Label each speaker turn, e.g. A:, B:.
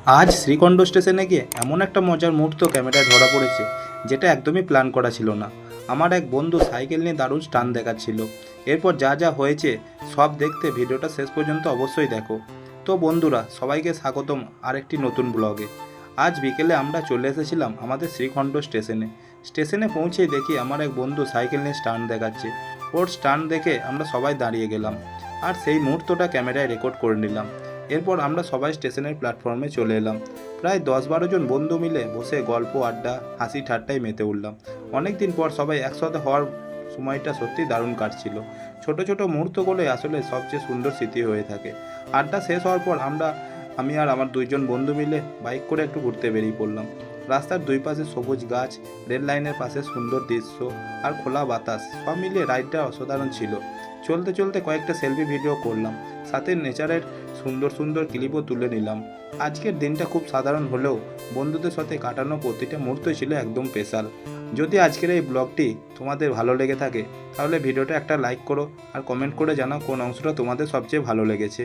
A: আজ শ্রীখণ্ড স্টেশনে গিয়ে এমন একটা মজার মুহূর্ত ক্যামেরায় ধরা পড়েছে, যেটা একদমই প্ল্যান করা ছিল না। আমার এক বন্ধু সাইকেল নিয়ে দারুণ স্টান দেখাচ্ছিল। এরপর যা যা হয়েছে সব দেখতে ভিডিওটা শেষ পর্যন্ত অবশ্যই দেখো। তো বন্ধুরা, সবাইকে স্বাগতম আরেকটি নতুন ব্লগে। আজ বিকেলে আমরা চলে এসেছিলাম আমাদের শ্রীখণ্ড স্টেশনে পৌঁছেই দেখি আমার এক বন্ধু সাইকেল নিয়ে স্টান দেখাচ্ছে। ওর স্টান দেখে আমরা সবাই দাঁড়িয়ে গেলাম, আর সেই মুহূর্তটা ক্যামেরায় রেকর্ড করে নিলাম। এরপর আমরা সবাই স্টেশনের প্ল্যাটফর্মে চলে এলাম। প্রায় 10-12 জন বন্ধু মিলে বসে গল্প আড্ডা হাসি ঠাট্টায় মেতে উঠলাম। অনেক দিন পর সবাই একসাথে হওয়ার সময়টা সত্যি দারুণ কাটছিল। ছোট ছোট মুহূর্তগুলো আসলে সবচেয়ে সুন্দর স্মৃতি হয়ে থাকে। আড্ডা শেষ হওয়ার পর আমি আর আমার 2জন বন্ধু মিলে বাইক করে একটু ঘুরতে বেরিয়ে পড়লাম। রাস্তার দুই পাশে সবুজ গাছ, রেল লাইনের পাশে সুন্দর দৃশ্য আর খোলা বাতাস, সব মিলিয়ে রাইডটা অসাধারণ ছিল। চলতে চলতে কয়েকটা সেলফি ভিডিও করলাম, সাথে নেচারের সুন্দর সুন্দর ক্লিপও তুলে নিলাম। আজকের দিনটা খুব সাধারণ হলেও বন্ধুদের সাথে কাটানো প্রতিটা মুহূর্তই ছিল একদম স্পেশাল। যদি আজকের এই ব্লগটি তোমাদের ভালো লেগে থাকে, তাহলে ভিডিওটা একটা লাইক করো আর কমেন্ট করে জানাও কোন অংশটা তোমাদের সবচেয়ে ভালো লেগেছে।